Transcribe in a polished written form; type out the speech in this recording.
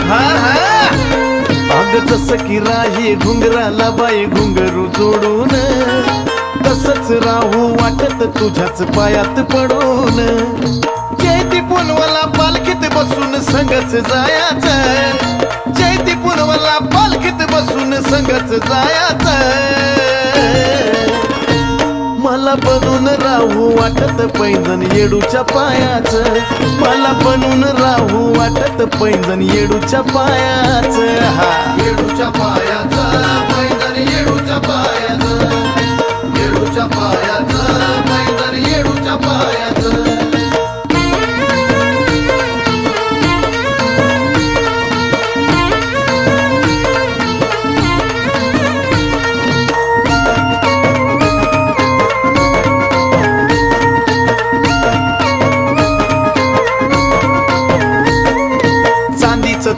हा हा अग जसं की राही घुंगराला बाई घुंगरू जोडून तसंच राहू वाटत तुझ्याच पायात पडून जयती पुनवला पालखीत बसून संगच जायाचं जयती पुनवला पालखीत बसून संगच जायाचं मला बनून राहू वाटत पैंजण येडूच्या पायाचं मला बनून राहू वाटत पैंजण येडूच्या पायाचं हा येडूच्या पायाचं पैंजण येडूच्या पायाचं